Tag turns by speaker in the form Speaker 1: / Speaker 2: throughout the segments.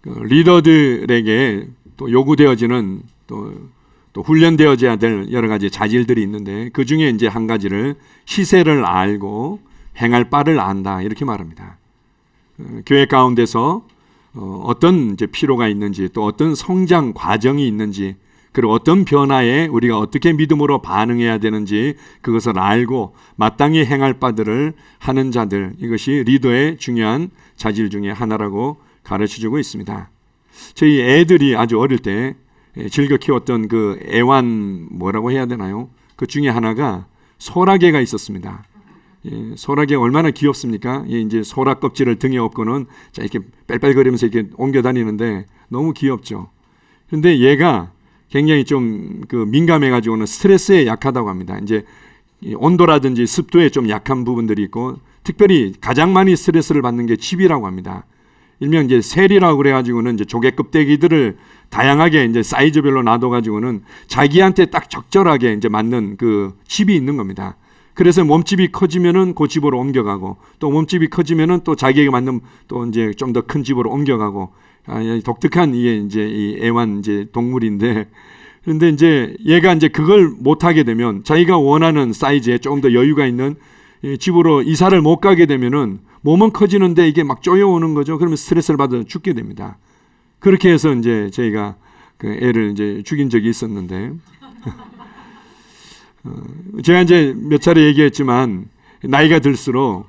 Speaker 1: 리더들에게 또 요구되어지는 또 훈련되어져야 될 여러 가지 자질들이 있는데 그 중에 이제 한 가지를 시세를 알고 행할 바를 안다 이렇게 말합니다. 교회 가운데서 어떤 이제 필요가 있는지 또 어떤 성장 과정이 있는지 그리고 어떤 변화에 우리가 어떻게 믿음으로 반응해야 되는지 그것을 알고 마땅히 행할 바들을 하는 자들, 이것이 리더의 중요한 자질 중에 하나라고 가르쳐주고 있습니다. 저희 애들이 아주 어릴 때 즐겨 키웠던 그 애완 뭐라고 해야 되나요? 그 중에 하나가 소라게가 있었습니다. 소라게 얼마나 귀엽습니까? 이제 소라 껍질을 등에 업고는 자 이렇게 뺄뺄거리면서 이렇게 옮겨 다니는데 너무 귀엽죠. 그런데 얘가 굉장히 좀 그 민감해가지고는 스트레스에 약하다고 합니다. 이제 온도라든지 습도에 좀 약한 부분들이 있고 특별히 가장 많이 스트레스를 받는 게 칩이라고 합니다. 일명 이제 셀이라고 그래가지고는 이제 조개 껍데기들을 다양하게 이제 사이즈별로 놔둬가지고는 자기한테 딱 적절하게 이제 맞는 그 칩이 있는 겁니다. 그래서 몸집이 커지면은 그 집으로 옮겨가고 또 몸집이 커지면은 또 자기에게 맞는 또 이제 좀 더 큰 집으로 옮겨가고 독특한 이게 이제 이 애완 이제 동물인데 그런데 이제 얘가 이제 그걸 못하게 되면 자기가 원하는 사이즈에 조금 더 여유가 있는 집으로 이사를 못 가게 되면은 몸은 커지는데 이게 막 쪼여오는 거죠. 그러면 스트레스를 받아 죽게 됩니다. 그렇게 해서 이제 저희가 그 애를 이제 죽인 적이 있었는데 제가 이제 몇 차례 얘기했지만 나이가 들수록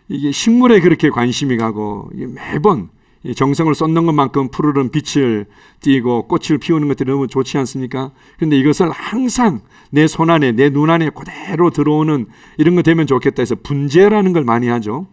Speaker 1: 이게 식물에 그렇게 관심이 가고 매번 정성을 쏟는 것만큼 푸르른 빛을 띠고 꽃을 피우는 것들이 너무 좋지 않습니까? 그런데 이것을 항상 내 손 안에 내 눈 안에 그대로 들어오는 이런 거 되면 좋겠다 해서 분재라는 걸 많이 하죠.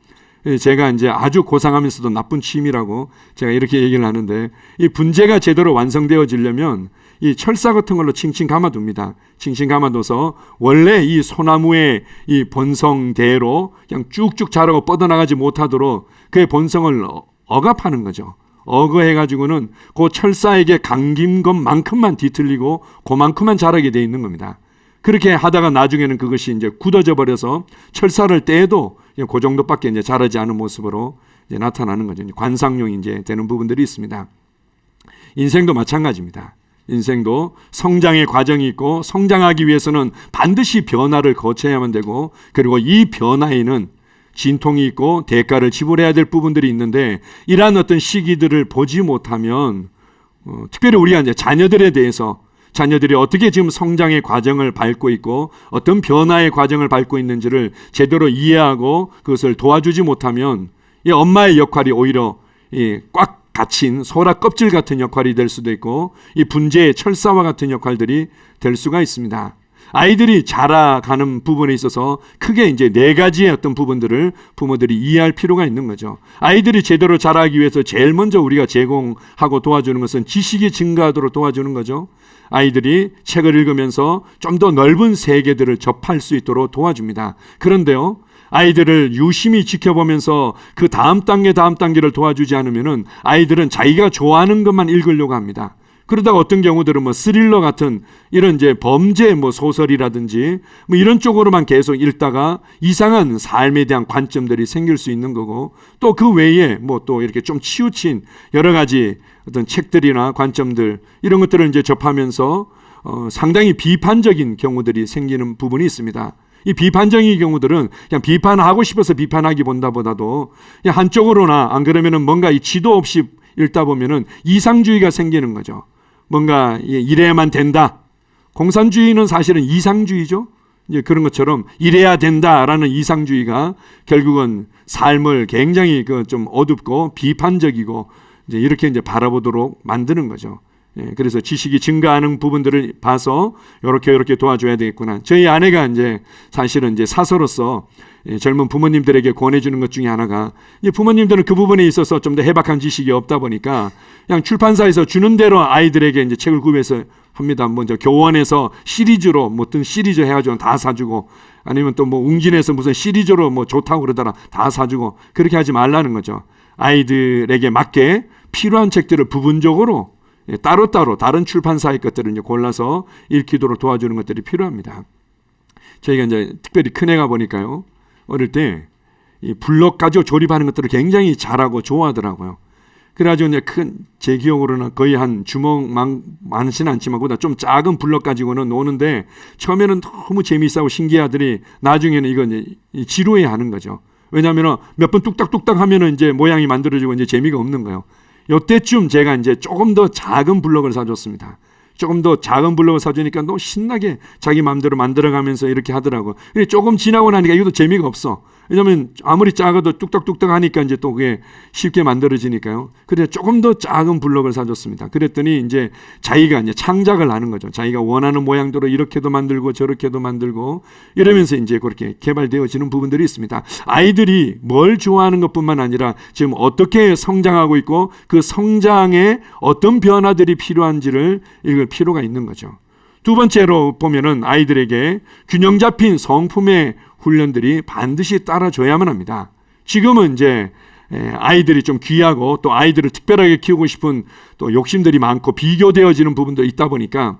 Speaker 1: 제가 이제 아주 고상하면서도 나쁜 취미라고 제가 이렇게 얘기를 하는데 이 분재가 제대로 완성되어지려면 이 철사 같은 걸로 칭칭 감아둡니다. 칭칭 감아둬서 원래 이 소나무의 이 본성대로 그냥 쭉쭉 자라고 뻗어나가지 못하도록 그의 본성을 억압하는 거죠. 억어해가지고는 그 철사에게 감긴 것만큼만 뒤틀리고 그만큼만 자라게 돼 있는 겁니다. 그렇게 하다가 나중에는 그것이 이제 굳어져 버려서 철사를 떼도 그 정도밖에 이제 자라지 않은 모습으로 이제 나타나는 거죠. 관상용이 이제 되는 부분들이 있습니다. 인생도 마찬가지입니다. 인생도 성장의 과정이 있고 성장하기 위해서는 반드시 변화를 거쳐야만 되고 그리고 이 변화에는 진통이 있고 대가를 지불해야 될 부분들이 있는데 이러한 어떤 시기들을 보지 못하면 특별히 우리가 이제 자녀들에 대해서 자녀들이 어떻게 지금 성장의 과정을 밟고 있고 어떤 변화의 과정을 밟고 있는지를 제대로 이해하고 그것을 도와주지 못하면 이 엄마의 역할이 오히려 꽉 갇힌 소라 껍질 같은 역할이 될 수도 있고 이 분재의 철사와 같은 역할들이 될 수가 있습니다. 아이들이 자라가는 부분에 있어서 크게 이제 네 가지의 어떤 부분들을 부모들이 이해할 필요가 있는 거죠. 아이들이 제대로 자라기 위해서 제일 먼저 우리가 제공하고 도와주는 것은 지식이 증가하도록 도와주는 거죠. 아이들이 책을 읽으면서 좀 더 넓은 세계들을 접할 수 있도록 도와줍니다. 그런데요, 아이들을 유심히 지켜보면서 그 다음 단계를 도와주지 않으면은 아이들은 자기가 좋아하는 것만 읽으려고 합니다. 그러다가 어떤 경우들은 뭐 스릴러 같은 이런 이제 범죄 뭐 소설이라든지 뭐 이런 쪽으로만 계속 읽다가 이상한 삶에 대한 관점들이 생길 수 있는 거고 또 그 외에 뭐 또 이렇게 좀 치우친 여러 가지 어떤 책들이나 관점들 이런 것들을 이제 접하면서 상당히 비판적인 경우들이 생기는 부분이 있습니다. 이 비판적인 경우들은 그냥 비판하고 싶어서 비판하기 본다보다도 그냥 한쪽으로나 안 그러면은 뭔가 이 지도 없이 읽다 보면은 이상주의가 생기는 거죠. 뭔가 이래야만 된다. 공산주의는 사실은 이상주의죠. 이제 그런 것처럼 이래야 된다라는 이상주의가 결국은 삶을 굉장히 좀 어둡고 비판적이고 이제 이렇게 이제 바라보도록 만드는 거죠. 그래서 지식이 증가하는 부분들을 봐서 이렇게 도와줘야 되겠구나. 저희 아내가 이제 사실은 이제 사서로서 젊은 부모님들에게 권해주는 것 중에 하나가 이제 부모님들은 그 부분에 있어서 좀 더 해박한 지식이 없다 보니까 그냥 출판사에서 주는 대로 아이들에게 이제 책을 구매해서 합니다. 뭐 이제 교원에서 시리즈로 뭐 어떤 시리즈 해가지고 다 사주고 아니면 또 뭐 웅진에서 무슨 시리즈로 뭐 좋다고 그러더라 다 사주고 그렇게 하지 말라는 거죠. 아이들에게 맞게 필요한 책들을 부분적으로 따로따로 다른 출판사의 것들을 이제 골라서 읽히도록 도와주는 것들이 필요합니다. 저희가 이제 특별히 큰애가 보니까요. 어릴 때 이 블럭 가지고 조립하는 것들을 굉장히 잘하고 좋아하더라고요. 그래가지고 이제 제 기억으로는 거의 한 주먹만 많지는 않지만 보다 좀 작은 블럭 가지고는 노는데 처음에는 너무 재미있고 신기하더니 나중에는 이거 이제 지루해 하는 거죠. 왜냐하면 몇 번 뚝딱뚝딱 하면은 이제 모양이 만들어지고 이제 재미가 없는 거예요. 요때쯤 제가 이제 조금 더 작은 블럭을 사줬습니다. 조금 더 작은 블럭을 사주니까 너무 신나게 자기 마음대로 만들어가면서 이렇게 하더라고요. 근데 조금 지나고 나니까 이것도 재미가 없어. 왜냐하면 아무리 작아도 뚝딱뚝딱 하니까 이제 또 그게 쉽게 만들어지니까요. 그래서 조금 더 작은 블럭을 사줬습니다. 그랬더니 이제 자기가 이제 창작을 하는 거죠. 자기가 원하는 모양대로 이렇게도 만들고 저렇게도 만들고 이러면서 이제 그렇게 개발되어지는 부분들이 있습니다. 아이들이 뭘 좋아하는 것뿐만 아니라 지금 어떻게 성장하고 있고 그 성장에 어떤 변화들이 필요한지를 읽을 필요가 있는 거죠. 두 번째로 보면은 아이들에게 균형 잡힌 성품의 훈련들이 반드시 따라줘야만 합니다. 지금은 이제 아이들이 좀 귀하고 또 아이들을 특별하게 키우고 싶은 또 욕심들이 많고 비교되어지는 부분도 있다 보니까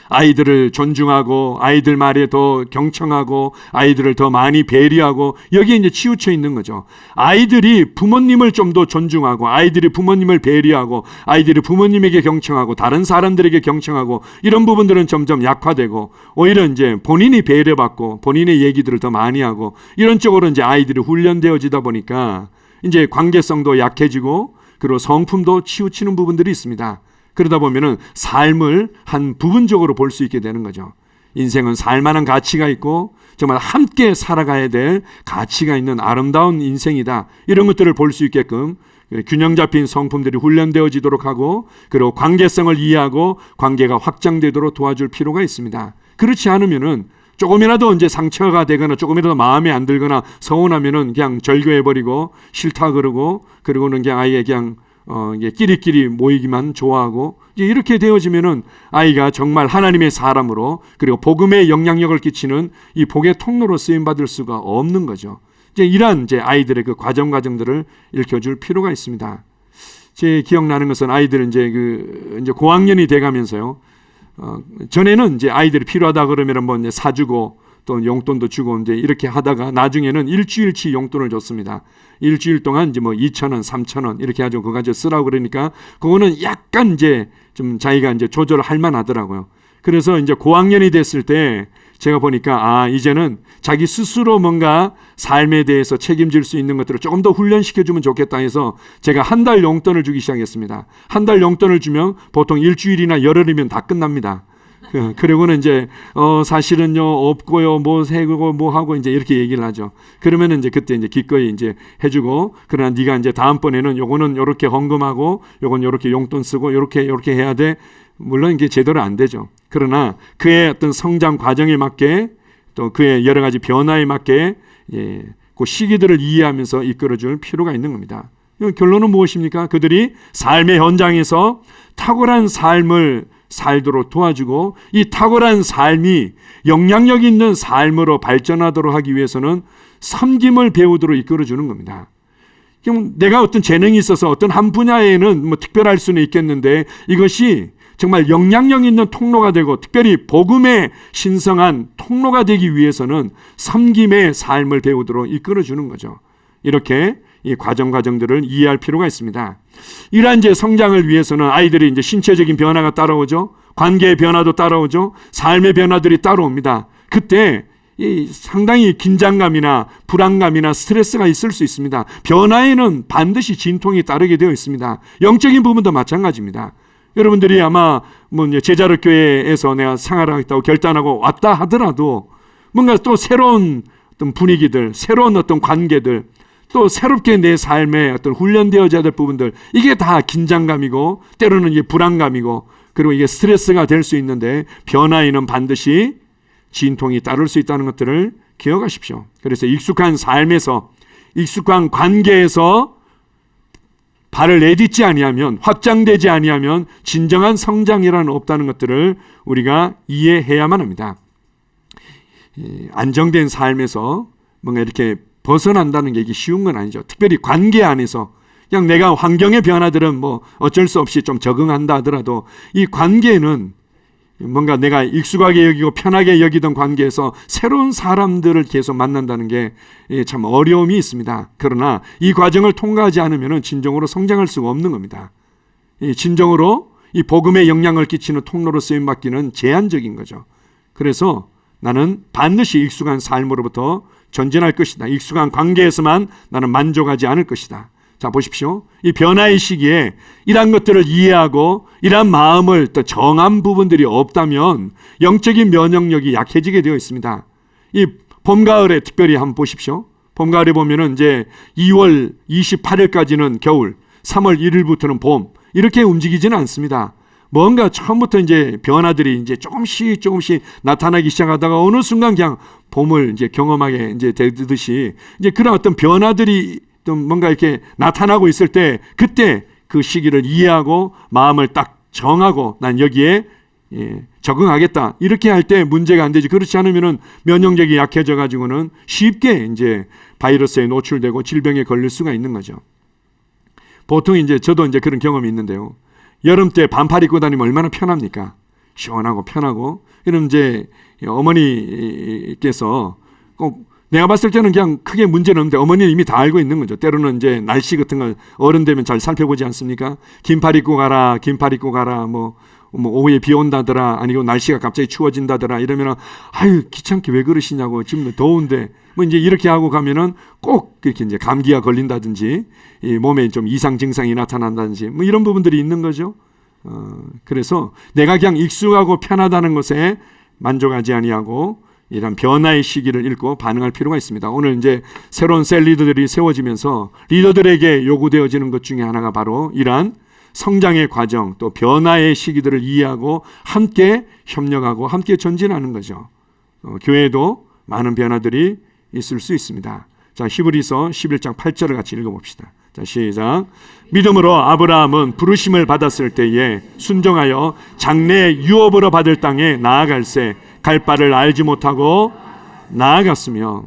Speaker 1: 아이들을 존중하고 아이들 말에 더 경청하고 아이들을 더 많이 배려하고 여기에 이제 치우쳐 있는 거죠. 아이들이 부모님을 좀 더 존중하고 아이들이 부모님을 배려하고 아이들이 부모님에게 경청하고 다른 사람들에게 경청하고 이런 부분들은 점점 약화되고 오히려 이제 본인이 배려받고 본인의 얘기들을 더 많이 하고 이런 쪽으로 이제 아이들이 훈련되어지다 보니까 이제 관계성도 약해지고 그리고 성품도 치우치는 부분들이 있습니다. 그러다 보면은 삶을 한 부분적으로 볼 수 있게 되는 거죠. 인생은 살만한 가치가 있고 정말 함께 살아가야 될 가치가 있는 아름다운 인생이다. 이런 것들을 볼 수 있게끔 균형 잡힌 성품들이 훈련되어지도록 하고 그리고 관계성을 이해하고 관계가 확장되도록 도와줄 필요가 있습니다. 그렇지 않으면은 조금이라도 이제 상처가 되거나 조금이라도 마음에 안 들거나 서운하면은 그냥 절교해버리고 싫다 그러고 그리고는 그냥 아예 그냥 이게 끼리끼리 모이기만 좋아하고 이렇게 되어지면은 아이가 정말 하나님의 사람으로 그리고 복음의 영향력을 끼치는 이 복의 통로로 쓰임 받을 수가 없는 거죠. 이러한 이제 아이들의 그 과정들을 읽혀줄 필요가 있습니다. 제 기억나는 것은 아이들은 이제 고학년이 돼가면서요. 전에는 이제 아이들이 필요하다 그러면 뭐 이제 사주고 또 용돈도 주고 이제 이렇게 하다가 나중에는 일주일치 용돈을 줬습니다. 일주일 동안 이제 뭐 2,000원, 3,000원 이렇게 가지고 그거 가지고 쓰라고 그러니까 그거는 약간 이제 좀 자기가 이제 조절할 만하더라고요. 그래서 이제 고학년이 됐을 때 제가 보니까 이제는 자기 스스로 뭔가 삶에 대해서 책임질 수 있는 것들을 조금 더 훈련시켜주면 좋겠다 해서 제가 한 달 용돈을 주기 시작했습니다. 한 달 용돈을 주면 보통 일주일이나 열흘이면 다 끝납니다. 그리고는 이제 사실은요 없고요 뭐 세고 뭐 하고 이제 이렇게 얘기를 하죠. 그러면은 이제 그때 이제 기꺼이 이제 해주고 그러나 네가 이제 다음번에는 요거는 요렇게 헌금하고 요건 요렇게 용돈 쓰고 요렇게 해야 돼. 물론 이게 제대로 안 되죠. 그러나 그의 어떤 성장 과정에 맞게 또 그의 여러 가지 변화에 맞게 그 시기들을 이해하면서 이끌어줄 필요가 있는 겁니다. 결론은 무엇입니까? 그들이 삶의 현장에서 탁월한 삶을 살도록 도와주고 이 탁월한 삶이 영향력 있는 삶으로 발전하도록 하기 위해서는 섬김을 배우도록 이끌어주는 겁니다. 내가 어떤 재능이 있어서 어떤 한 분야에는 뭐 특별할 수는 있겠는데 이것이 정말 영향력 있는 통로가 되고 특별히 복음의 신성한 통로가 되기 위해서는 섬김의 삶을 배우도록 이끌어주는 거죠. 이렇게 이 과정들을 이해할 필요가 있습니다. 이러한 이제 성장을 위해서는 아이들이 이제 신체적인 변화가 따라오죠. 관계의 변화도 따라오죠. 삶의 변화들이 따라옵니다. 그때 이 상당히 긴장감이나 불안감이나 스트레스가 있을 수 있습니다. 변화에는 반드시 진통이 따르게 되어 있습니다. 영적인 부분도 마찬가지입니다. 여러분들이 아마 뭐 제자로 교회에서 내가 생활하겠다고 결단하고 왔다 하더라도 뭔가 또 새로운 어떤 분위기들, 새로운 어떤 관계들, 또 새롭게 내 삶에 어떤 훈련되어져야 될 부분들 이게 다 긴장감이고 때로는 이게 불안감이고 그리고 이게 스트레스가 될 수 있는데 변화에는 반드시 진통이 따를 수 있다는 것들을 기억하십시오. 그래서 익숙한 삶에서 익숙한 관계에서 발을 내딛지 아니하면 확장되지 아니하면 진정한 성장이라는 없다는 것들을 우리가 이해해야만 합니다. 안정된 삶에서 뭔가 이렇게 벗어난다는 게 이게 쉬운 건 아니죠. 특별히 관계 안에서 그냥 내가 환경의 변화들은 뭐 어쩔 수 없이 좀 적응한다 하더라도 이 관계는 뭔가 내가 익숙하게 여기고 편하게 여기던 관계에서 새로운 사람들을 계속 만난다는 게 참 어려움이 있습니다. 그러나 이 과정을 통과하지 않으면 진정으로 성장할 수가 없는 겁니다. 진정으로 이 복음에 영향을 끼치는 통로로 쓰임받기는 제한적인 거죠. 그래서 나는 반드시 익숙한 삶으로부터 전진할 것이다. 익숙한 관계에서만 나는 만족하지 않을 것이다. 자, 보십시오. 이 변화의 시기에 이러한 것들을 이해하고 이러한 마음을 또 정한 부분들이 없다면 영적인 면역력이 약해지게 되어 있습니다. 이 봄, 가을에 특별히 한번 보십시오. 봄, 가을에 보면은 이제 2월 28일까지는 겨울, 3월 1일부터는 봄, 이렇게 움직이지는 않습니다. 뭔가 처음부터 이제 변화들이 이제 조금씩 나타나기 시작하다가 어느 순간 그냥 봄을 이제 경험하게 이제 되듯이 이제 그런 어떤 변화들이 좀 뭔가 이렇게 나타나고 있을 때 그때 그 시기를 이해하고 마음을 딱 정하고 난 여기에 적응하겠다. 이렇게 할 때 문제가 안 되지. 그렇지 않으면은 면역력이 약해져 가지고는 쉽게 이제 바이러스에 노출되고 질병에 걸릴 수가 있는 거죠. 보통 이제 저도 이제 그런 경험이 있는데요. 여름 때 반팔 입고 다니면 얼마나 편합니까? 시원하고 편하고. 그럼 이제 어머니께서 꼭 내가 봤을 때는 그냥 크게 문제는 없는데 어머니는 이미 다 알고 있는 거죠. 때로는 이제 날씨 같은 걸 어른 되면 잘 살펴보지 않습니까? 긴팔 입고 가라, 뭐 오후에 비 온다더라, 아니고 날씨가 갑자기 추워진다더라 이러면은 아유 귀찮게 왜 그러시냐고, 지금 더운데 뭐 이제 이렇게 하고 가면은 꼭 이렇게 이제 감기가 걸린다든지 이 몸에 좀 이상 증상이 나타난다든지 뭐 이런 부분들이 있는 거죠. 그래서 내가 그냥 익숙하고 편하다는 것에 만족하지 아니하고 이런 변화의 시기를 읽고 반응할 필요가 있습니다. 오늘 이제 새로운 셀 리더들이 세워지면서 리더들에게 요구되어지는 것 중에 하나가 바로 이러한 성장의 과정 또 변화의 시기들을 이해하고 함께 협력하고 함께 전진하는 거죠. 교회에도 많은 변화들이 있을 수 있습니다. 자, 히브리서 11장 8절을 같이 읽어봅시다. 자, 시작. 믿음으로 아브라함은 부르심을 받았을 때에 순종하여 장래 유업으로 받을 땅에 나아갈새 갈 바를 알지 못하고 나아갔으며.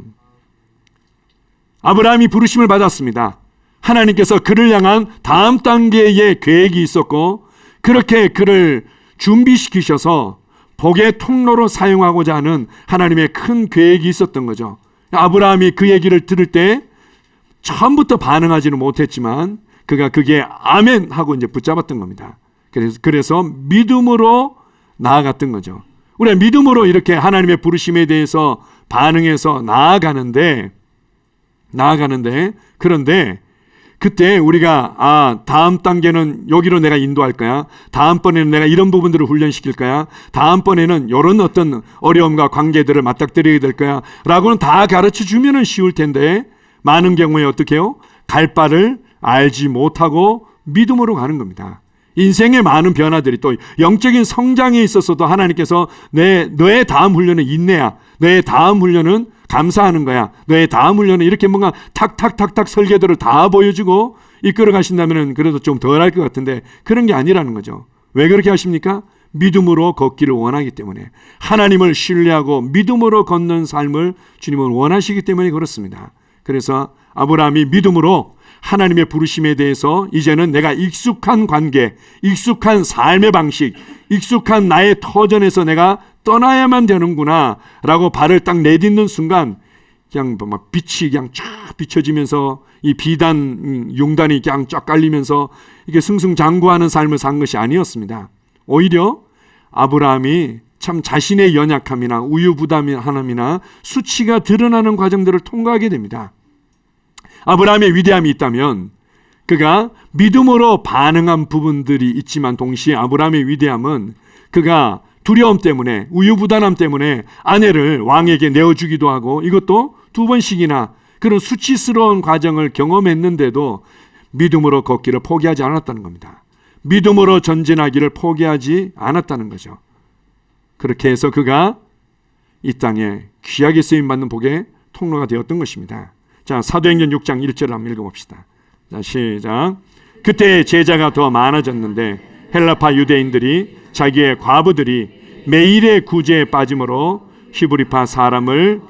Speaker 1: 아브라함이 부르심을 받았습니다. 하나님께서 그를 향한 다음 단계의 계획이 있었고 그렇게 그를 준비시키셔서 복의 통로로 사용하고자 하는 하나님의 큰 계획이 있었던 거죠. 아브라함이 그 얘기를 들을 때 처음부터 반응하지는 못했지만 그가 그게 아멘 하고 이제 붙잡았던 겁니다. 그래서 믿음으로 나아갔던 거죠. 우리가 믿음으로 이렇게 하나님의 부르심에 대해서 반응해서 나아가는데 그런데 그때 우리가 다음 단계는 여기로 내가 인도할 거야. 다음번에는 내가 이런 부분들을 훈련시킬 거야. 다음번에는 이런 어떤 어려움과 관계들을 맞닥뜨리게 될 거야 라고는 다 가르쳐 주면은 쉬울 텐데 많은 경우에 어떻게 해요? 갈 바를 알지 못하고 믿음으로 가는 겁니다. 인생의 많은 변화들이 또 영적인 성장에 있어서도 하나님께서 너의 다음 훈련은 인내야. 너의 다음 훈련은 감사하는 거야. 너의 다음 훈련은 이렇게 뭔가 탁탁탁탁 설계들을 다 보여주고 이끌어 가신다면 그래도 좀 덜 할 것 같은데 그런 게 아니라는 거죠. 왜 그렇게 하십니까? 믿음으로 걷기를 원하기 때문에 하나님을 신뢰하고 믿음으로 걷는 삶을 주님은 원하시기 때문에 그렇습니다. 그래서 아브라함이 믿음으로 하나님의 부르심에 대해서 이제는 내가 익숙한 관계, 익숙한 삶의 방식, 익숙한 나의 터전에서 내가 떠나야만 되는구나 라고 발을 딱 내딛는 순간 그냥 막 빛이 그냥 쫙 비춰지면서 이 비단 용단이 그냥 쫙 깔리면서 이게 승승장구하는 삶을 산 것이 아니었습니다. 오히려 아브라함이 참 자신의 연약함이나 우유부단함이나 수치가 드러나는 과정들을 통과하게 됩니다. 아브라함의 위대함이 있다면 그가 믿음으로 반응한 부분들이 있지만 동시에 아브라함의 위대함은 그가 두려움 때문에 우유부단함 때문에 아내를 왕에게 내어주기도 하고 이것도 2번씩이나 그런 수치스러운 과정을 경험했는데도 믿음으로 걷기를 포기하지 않았다는 겁니다. 믿음으로 전진하기를 포기하지 않았다는 거죠. 그렇게 해서 그가 이 땅에 귀하게 쓰임받는 복의 통로가 되었던 것입니다. 자, 사도행전 6장 1절을 한번 읽어봅시다. 자, 시작. 그때 제자가 더 많아졌는데 헬라파 유대인들이 자기의 과부들이 매일의 구제에 빠짐으로 히브리파 사람을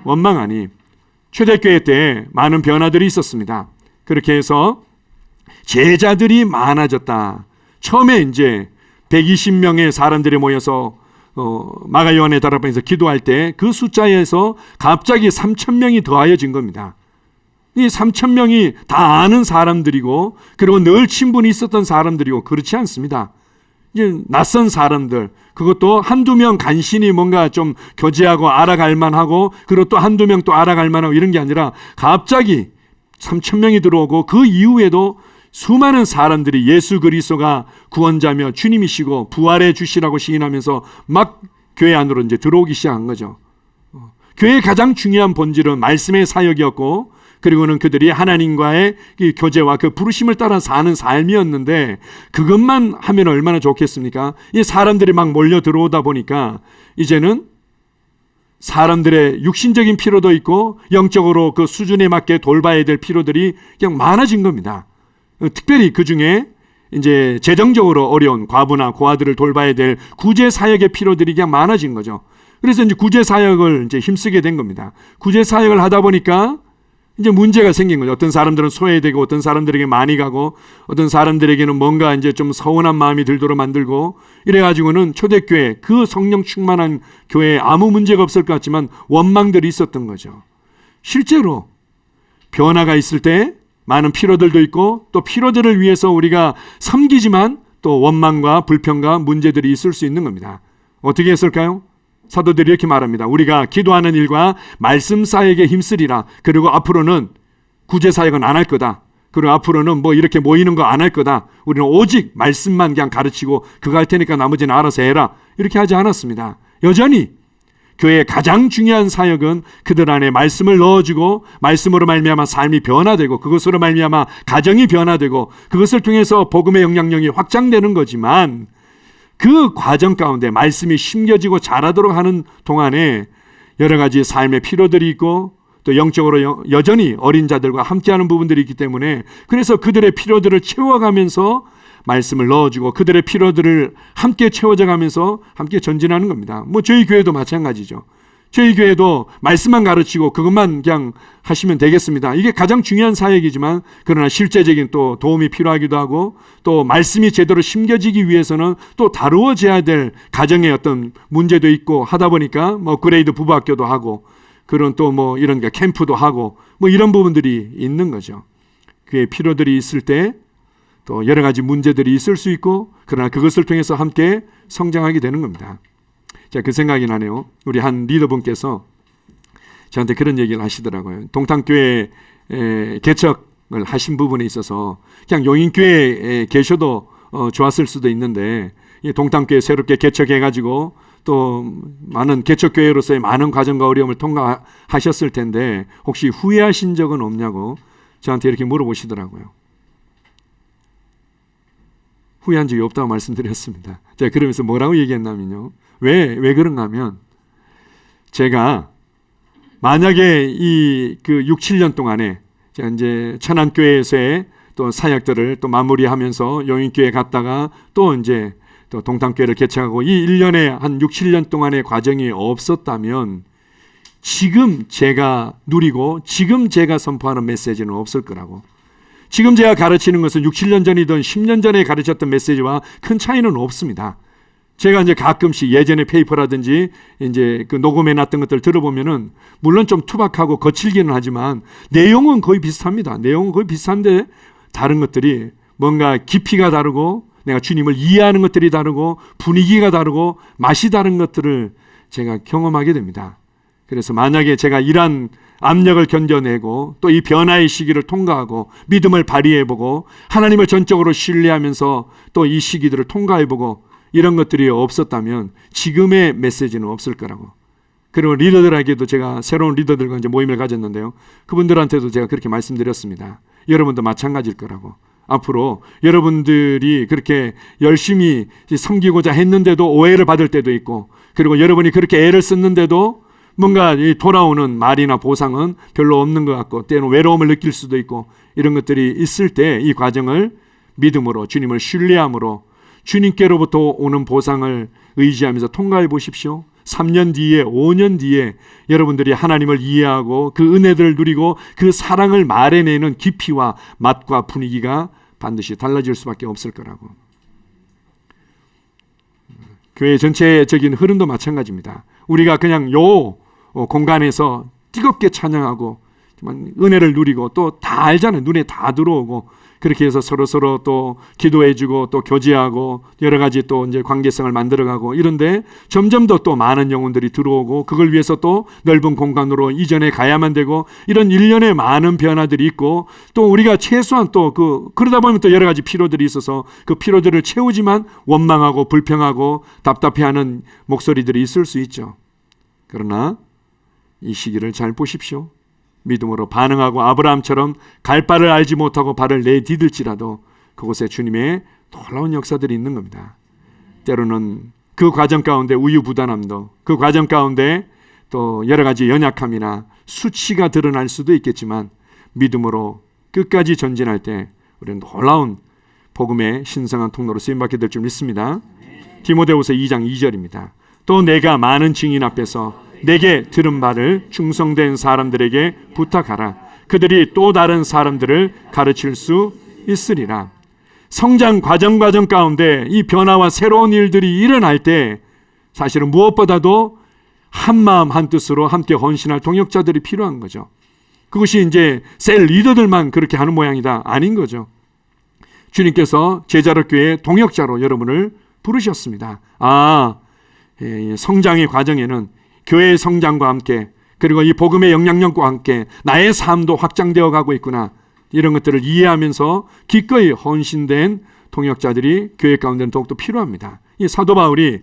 Speaker 1: 원망하니 초대교회 때 많은 변화들이 있었습니다. 그렇게 해서 제자들이 많아졌다. 처음에 이제 120명의 사람들이 모여서 마가 요한의 다락방에서 기도할 때 그 숫자에서 갑자기 3,000명이 더하여진 겁니다. 이 3,000명이 다 아는 사람들이고 그리고 늘 친분이 있었던 사람들이고 그렇지 않습니다. 이제 낯선 사람들, 그것도 한두 명 간신히 뭔가 좀 교제하고 알아갈 만하고 그리고 또 한두 명 또 알아갈 만하고 이런 게 아니라 갑자기 3,000명이 들어오고 그 이후에도 수많은 사람들이 예수 그리스도가 구원자며 주님이시고 부활해 주시라고 시인하면서 막 교회 안으로 이제 들어오기 시작한 거죠. 교회의 가장 중요한 본질은 말씀의 사역이었고 그리고는 그들이 하나님과의 교제와 그 부르심을 따라 사는 삶이었는데 그것만 하면 얼마나 좋겠습니까? 이 사람들이 막 몰려 들어오다 보니까 이제는 사람들의 육신적인 필요도 있고 영적으로 그 수준에 맞게 돌봐야 될 필요들이 그냥 많아진 겁니다. 특별히 그 중에 이제 재정적으로 어려운 과부나 고아들을 돌봐야 될 구제 사역의 필요들이 그냥 많아진 거죠. 그래서 이제 구제 사역을 이제 힘쓰게 된 겁니다. 구제 사역을 하다 보니까 이제 문제가 생긴 거죠. 어떤 사람들은 소외되고 어떤 사람들에게 많이 가고 어떤 사람들에게는 뭔가 이제 좀 서운한 마음이 들도록 만들고 이래가지고는 초대교회 그 성령 충만한 교회에 아무 문제가 없을 것 같지만 원망들이 있었던 거죠. 실제로 변화가 있을 때 많은 피로들도 있고 또 피로들을 위해서 우리가 섬기지만 또 원망과 불평과 문제들이 있을 수 있는 겁니다. 어떻게 했을까요? 사도들이 이렇게 말합니다. 우리가 기도하는 일과 말씀 사역에 힘쓰리라. 그리고 앞으로는 구제 사역은 안 할 거다. 그리고 앞으로는 뭐 이렇게 모이는 거 안 할 거다. 우리는 오직 말씀만 그냥 가르치고 그거 할 테니까 나머지는 알아서 해라. 이렇게 하지 않았습니다. 여전히 교회의 가장 중요한 사역은 그들 안에 말씀을 넣어주고 말씀으로 말미암아 삶이 변화되고 그것으로 말미암아 가정이 변화되고 그것을 통해서 복음의 영향력이 확장되는 거지만 그 과정 가운데 말씀이 심겨지고 자라도록 하는 동안에 여러 가지 삶의 필요들이 있고 또 영적으로 여전히 어린 자들과 함께하는 부분들이 있기 때문에 그래서 그들의 필요들을 채워가면서 말씀을 넣어주고 그들의 필요들을 함께 채워져 가면서 함께 전진하는 겁니다. 뭐 저희 교회도 마찬가지죠. 저희 교회도 말씀만 가르치고 그것만 그냥 하시면 되겠습니다. 이게 가장 중요한 사역이지만 그러나 실제적인 또 도움이 필요하기도 하고 또 말씀이 제대로 심겨지기 위해서는 또 다루어져야 될 가정의 어떤 문제도 있고 하다 보니까 뭐 그레이드 부부학교도 하고 그런 또 뭐 이런 캠프도 하고 뭐 이런 부분들이 있는 거죠. 그의 필요들이 있을 때 또 여러 가지 문제들이 있을 수 있고 그러나 그것을 통해서 함께 성장하게 되는 겁니다. 자, 그 생각이 나네요. 우리 한 리더분께서 저한테 그런 얘기를 하시더라고요. 동탄교회 개척을 하신 부분에 있어서 그냥 용인교회에 계셔도 좋았을 수도 있는데 동탄교회 새롭게 개척해가지고 또 많은 개척교회로서의 많은 과정과 어려움을 통과하셨을 텐데 혹시 후회하신 적은 없냐고 저한테 이렇게 물어보시더라고요. 후회한 적이 없다고 말씀드렸습니다. 제가 그러면서 뭐라고 얘기했냐면요. 왜 그런가 하면 제가 만약에 그 6, 7년 동안에 제가 이제 천안교회에서의 또 사역들을 또 마무리하면서 용인교회 갔다가 또 이제 또 동탄교회를 개척하고 이 1년에 한 6, 7년 동안의 과정이 없었다면 지금 제가 누리고 지금 제가 선포하는 메시지는 없을 거라고. 지금 제가 가르치는 것은 6, 7년 전이든 10년 전에 가르쳤던 메시지와 큰 차이는 없습니다. 제가 이제 가끔씩 예전에 페이퍼라든지 이제 그 녹음해 놨던 것들 들어보면은 물론 좀 투박하고 거칠기는 하지만 내용은 거의 비슷합니다. 내용은 거의 비슷한데 다른 것들이 뭔가 깊이가 다르고 내가 주님을 이해하는 것들이 다르고 분위기가 다르고 맛이 다른 것들을 제가 경험하게 됩니다. 그래서 만약에 제가 이러한 압력을 견뎌내고 또 이 변화의 시기를 통과하고 믿음을 발휘해보고 하나님을 전적으로 신뢰하면서 또 이 시기들을 통과해보고 이런 것들이 없었다면 지금의 메시지는 없을 거라고. 그리고 리더들에게도 제가 새로운 리더들과 이제 모임을 가졌는데요. 그분들한테도 제가 그렇게 말씀드렸습니다. 여러분도 마찬가지일 거라고. 앞으로 여러분들이 그렇게 열심히 섬기고자 했는데도 오해를 받을 때도 있고 그리고 여러분이 그렇게 애를 썼는데도 뭔가 돌아오는 말이나 보상은 별로 없는 것 같고 때로는 외로움을 느낄 수도 있고 이런 것들이 있을 때 이 과정을 믿음으로 주님을 신뢰함으로 주님께로부터 오는 보상을 의지하면서 통과해 보십시오. 3년 뒤에 5년 뒤에 여러분들이 하나님을 이해하고 그 은혜들을 누리고 그 사랑을 말해내는 깊이와 맛과 분위기가 반드시 달라질 수밖에 없을 거라고. 교회 전체적인 흐름도 마찬가지입니다. 우리가 그냥 요 공간에서 뜨겁게 찬양하고 은혜를 누리고 또 다 알잖아요. 눈에 다 들어오고 그렇게 해서 서로 또 기도해주고 또 교제하고 여러 가지 또 이제 관계성을 만들어가고 이런데 점점 더 또 많은 영혼들이 들어오고 그걸 위해서 또 넓은 공간으로 이전에 가야만 되고 이런 일련의 많은 변화들이 있고 또 우리가 최소한 또 그러다 보면 또 여러 가지 피로들이 있어서 그 피로들을 채우지만 원망하고 불평하고 답답해하는 목소리들이 있을 수 있죠. 그러나 이 시기를 잘 보십시오. 믿음으로 반응하고 아브라함처럼 갈 바를 알지 못하고 발을 내디딜지라도 그곳에 주님의 놀라운 역사들이 있는 겁니다. 때로는 그 과정 가운데 우유부단함도 그 과정 가운데 또 여러 가지 연약함이나 수치가 드러날 수도 있겠지만 믿음으로 끝까지 전진할 때 우리는 놀라운 복음의 신성한 통로로 쓰임받게 될 줄 믿습니다. 디모데후서 2장 2절입니다. 또 내가 많은 증인 앞에서 내게 들은 바를 충성된 사람들에게 부탁하라. 그들이 또 다른 사람들을 가르칠 수 있으리라. 성장 과정 가운데 이 변화와 새로운 일들이 일어날 때 사실은 무엇보다도 한 마음 한 뜻으로 함께 헌신할 동역자들이 필요한 거죠. 그것이 이제 셀 리더들만 그렇게 하는 모양이다 아닌 거죠. 주님께서 제자력 교회의 동역자로 여러분을 부르셨습니다. 성장의 과정에는 교회의 성장과 함께 그리고 이 복음의 영향력과 함께 나의 삶도 확장되어 가고 있구나. 이런 것들을 이해하면서 기꺼이 헌신된 동역자들이 교회 가운데는 더욱더 필요합니다. 이 사도 바울이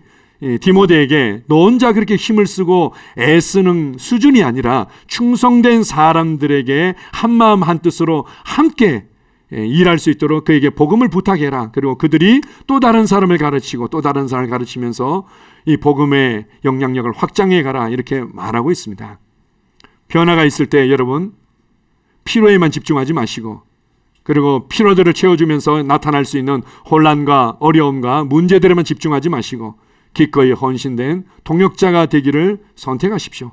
Speaker 1: 디모데에게 너 혼자 그렇게 힘을 쓰고 애쓰는 수준이 아니라 충성된 사람들에게 한마음 한뜻으로 함께 일할 수 있도록 그에게 복음을 부탁해라. 그리고 그들이 또 다른 사람을 가르치고 또 다른 사람을 가르치면서 이 복음의 영향력을 확장해 가라 이렇게 말하고 있습니다. 변화가 있을 때 여러분 피로에만 집중하지 마시고 그리고 피로들을 채워주면서 나타날 수 있는 혼란과 어려움과 문제들에만 집중하지 마시고 기꺼이 헌신된 동역자가 되기를 선택하십시오.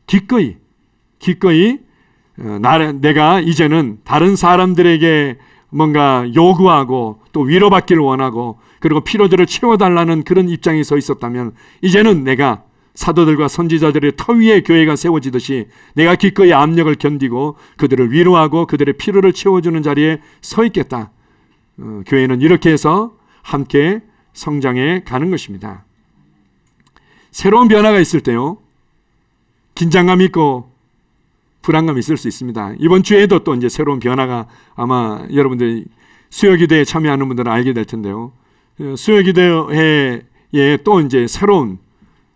Speaker 1: 기꺼이 내가 이제는 다른 사람들에게 뭔가 요구하고 또 위로받기를 원하고 그리고 피로들을 채워달라는 그런 입장에 서 있었다면 이제는 내가 사도들과 선지자들의 터 위에 교회가 세워지듯이 내가 기꺼이 압력을 견디고 그들을 위로하고 그들의 피로를 채워주는 자리에 서 있겠다. 교회는 이렇게 해서 함께 성장해 가는 것입니다. 새로운 변화가 있을 때요, 긴장감이 있고 불안감이 있을 수 있습니다. 이번 주에도 또 이제 새로운 변화가 아마 여러분들이 수요기도에 참여하는 분들은 알게 될 텐데요. 수요기도에 또 이제 새로운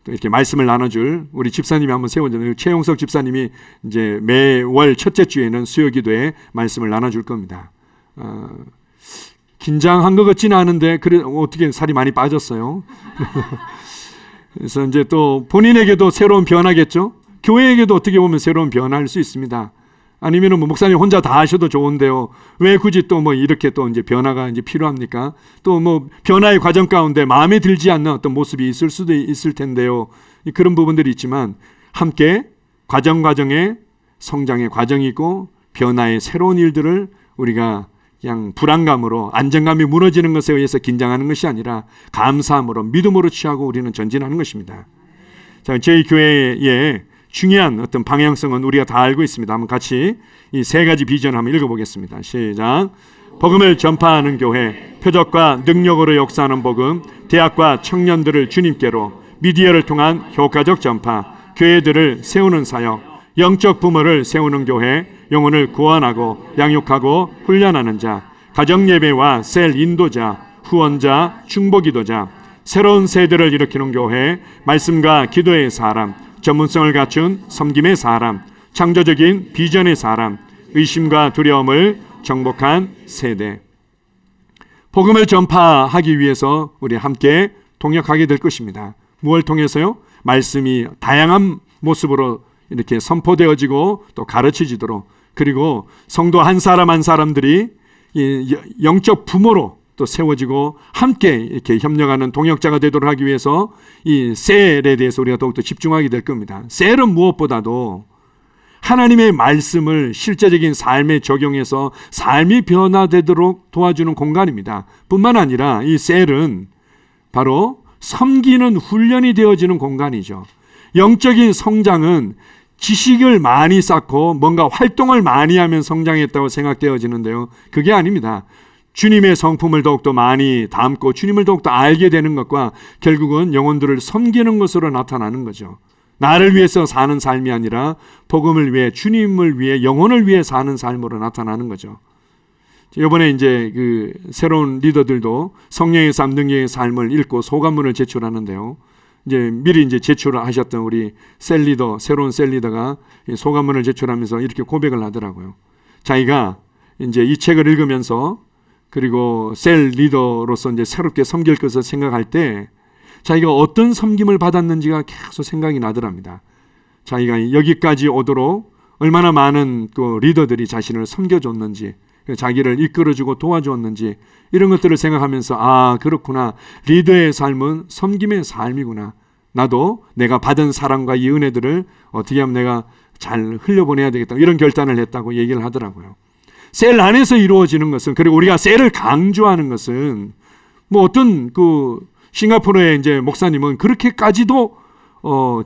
Speaker 1: 또 이렇게 말씀을 나눠줄 우리 집사님이 한번 세워졌는데 최용석 집사님이 이제 매월 첫째 주에는 수요기도에 말씀을 나눠줄 겁니다. 긴장한 것 같지는 않은데 그래 어떻게 살이 많이 빠졌어요. 그래서 이제 또 본인에게도 새로운 변화겠죠. 교회에게도 어떻게 보면 새로운 변화일 수 있습니다. 아니면은 뭐 목사님 혼자 다 하셔도 좋은데요. 왜 굳이 또 뭐 이렇게 또 이제 변화가 이제 필요합니까? 또 뭐 변화의 과정 가운데 마음에 들지 않는 어떤 모습이 있을 수도 있을 텐데요. 그런 부분들이 있지만 함께 과정의 성장의 과정이고 변화의 새로운 일들을 우리가 그냥 불안감으로 안정감이 무너지는 것에 의해서 긴장하는 것이 아니라 감사함으로 믿음으로 취하고 우리는 전진하는 것입니다. 자, 저희 교회의 중요한 어떤 방향성은 우리가 다 알고 있습니다. 한번 같이 이 세 가지 비전 한번 읽어보겠습니다. 시작. 복음을 전파하는 교회, 표적과 능력으로 역사하는 복음, 대학과 청년들을 주님께로, 미디어를 통한 효과적 전파, 교회들을 세우는 사역, 영적 부모를 세우는 교회, 영혼을 구원하고 양육하고 훈련하는 자, 가정예배와 셀 인도자, 후원자, 중보기도자, 새로운 세대를 일으키는 교회, 말씀과 기도의 사람, 전문성을 갖춘 섬김의 사람, 창조적인 비전의 사람, 의심과 두려움을 정복한 세대. 복음을 전파하기 위해서 우리 함께 동역하게 될 것입니다. 무엇을 통해서요? 말씀이 다양한 모습으로 이렇게 선포되어지고 또 가르쳐지도록, 그리고 성도 한 사람 한 사람들이 영적 부모로 또 세워지고 함께 이렇게 협력하는 동역자가 되도록 하기 위해서 이 셀에 대해서 우리가 더욱더 집중하게 될 겁니다. 셀은 무엇보다도 하나님의 말씀을 실제적인 삶에 적용해서 삶이 변화되도록 도와주는 공간입니다. 뿐만 아니라 이 셀은 바로 섬기는 훈련이 되어지는 공간이죠. 영적인 성장은 지식을 많이 쌓고 뭔가 활동을 많이 하면 성장했다고 생각되어지는데요. 그게 아닙니다. 주님의 성품을 더욱더 많이 담고 주님을 더욱더 알게 되는 것과 결국은 영혼들을 섬기는 것으로 나타나는 거죠. 나를 위해서 사는 삶이 아니라 복음을 위해, 주님을 위해, 영혼을 위해 사는 삶으로 나타나는 거죠. 이번에 이제 그 새로운 리더들도 성령의 삶, 능력의 삶을 읽고 소감문을 제출하는데요. 이제 미리 이제 제출을 하셨던 우리 셀 리더, 새로운 셀 리더가 소감문을 제출하면서 이렇게 고백을 하더라고요. 자기가 이제 이 책을 읽으면서 그리고 셀 리더로서 이제 새롭게 섬길 것을 생각할 때 자기가 어떤 섬김을 받았는지가 계속 생각이 나더랍니다. 자기가 여기까지 오도록 얼마나 많은 그 리더들이 자신을 섬겨줬는지, 자기를 이끌어주고 도와주었는지, 이런 것들을 생각하면서 아, 그렇구나, 리더의 삶은 섬김의 삶이구나, 나도 내가 받은 사랑과 이 은혜들을 어떻게 하면 내가 잘 흘려보내야 되겠다, 이런 결단을 했다고 얘기를 하더라고요. 셀 안에서 이루어지는 것은, 그리고 우리가 셀을 강조하는 것은 뭐 어떤 그 싱가포르의 이제 목사님은 그렇게까지도 뭐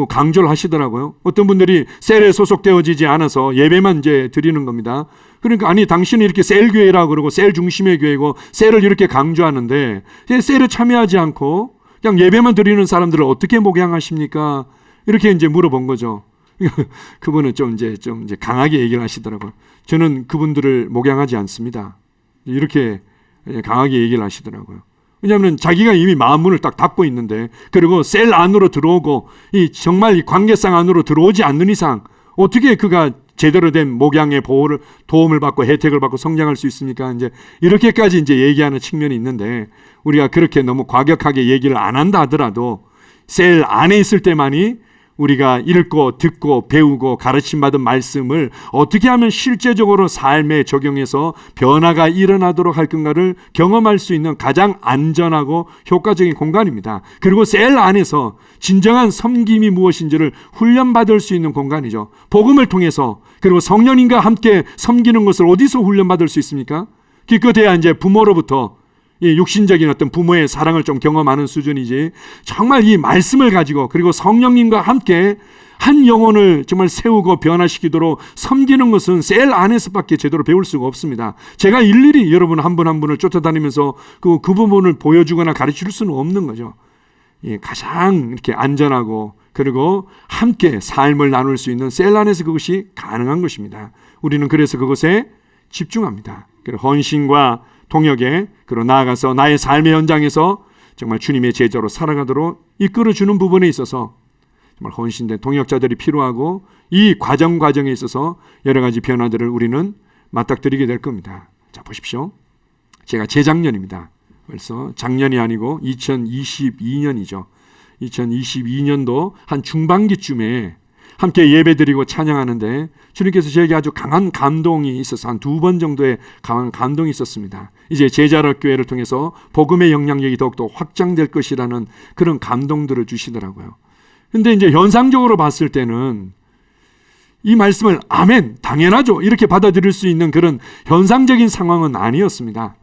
Speaker 1: 강조를 하시더라고요. 어떤 분들이 셀에 소속되어지지 않아서 예배만 이제 드리는 겁니다. 그러니까 아니, 당신은 이렇게 셀 교회라고 그러고 셀 중심의 교회고 셀을 이렇게 강조하는데 셀에 참여하지 않고 그냥 예배만 드리는 사람들을 어떻게 목양하십니까? 이렇게 이제 물어본 거죠. 그분은 좀 이제 강하게 얘기를 하시더라고요. 저는 그분들을 목양하지 않습니다. 이렇게 강하게 얘기를 하시더라고요. 왜냐하면 자기가 이미 마음문을 딱 닫고 있는데, 그리고 셀 안으로 들어오고 정말 이 관계상 안으로 들어오지 않는 이상 어떻게 그가 제대로 된 목양의 보호를, 도움을 받고 혜택을 받고 성장할 수 있습니까? 이제 이렇게까지 이제 얘기하는 측면이 있는데, 우리가 그렇게 너무 과격하게 얘기를 안 한다 하더라도 셀 안에 있을 때만이 우리가 읽고 듣고 배우고 가르침받은 말씀을 어떻게 하면 실제적으로 삶에 적용해서 변화가 일어나도록 할 건가를 경험할 수 있는 가장 안전하고 효과적인 공간입니다. 그리고 셀 안에서 진정한 섬김이 무엇인지를 훈련받을 수 있는 공간이죠. 복음을 통해서, 그리고 성령님과 함께 섬기는 것을 어디서 훈련받을 수 있습니까? 기껏해야 이제 부모로부터 이 육신적인 어떤 부모의 사랑을 좀 경험하는 수준이지, 정말 이 말씀을 가지고 그리고 성령님과 함께 한 영혼을 정말 세우고 변화시키도록 섬기는 것은 셀 안에서밖에 제대로 배울 수가 없습니다. 제가 일일이 여러분 한 분 한 분을 쫓아다니면서 그 부분을 보여주거나 가르칠 수는 없는 거죠. 가장 이렇게 안전하고 그리고 함께 삶을 나눌 수 있는 셀 안에서 그것이 가능한 것입니다. 우리는 그래서 그것에 집중합니다. 그리고 헌신과 동역에, 그리고 나아가서 나의 삶의 현장에서 정말 주님의 제자로 살아가도록 이끌어주는 부분에 있어서 정말 헌신된 동역자들이 필요하고, 이 과정에 있어서 여러 가지 변화들을 우리는 맞닥뜨리게 될 겁니다. 자, 보십시오. 제가 재작년입니다. 벌써 작년이 아니고 2022년이죠. 2022년도 한 중반기쯤에 함께 예배드리고 찬양하는데 주님께서 저에게 아주 강한 감동이 있어서 한 2번 정도의 강한 감동이 있었습니다. 이제 제자력 교회를 통해서 복음의 영향력이 더욱더 확장될 것이라는 그런 감동들을 주시더라고요. 근데 이제 현상적으로 봤을 때는 이 말씀을 아멘, 당연하죠, 이렇게 받아들일 수 있는 그런 현상적인 상황은 아니었습니다.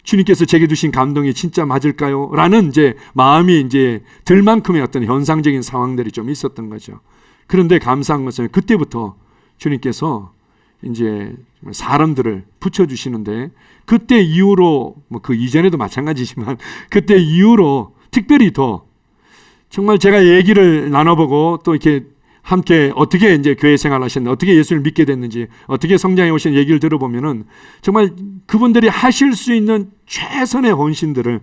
Speaker 1: 주님께서 제게 주신 감동이 진짜 맞을까요? 라는 이제 마음이 이제 들 만큼의 어떤 현상적인 상황들이 좀 있었던 거죠. 그런데 감사한 것은 그때부터 주님께서 이제 사람들을 붙여주시는데, 그때 이후로, 뭐 그 이전에도 마찬가지지만 그때 이후로 특별히 더 정말 제가 얘기를 나눠보고 또 이렇게 함께 어떻게 이제 교회 생활을 하셨는지, 어떻게 예수를 믿게 됐는지, 어떻게 성장해 오신 얘기를 들어보면은 정말 그분들이 하실 수 있는 최선의 헌신들을,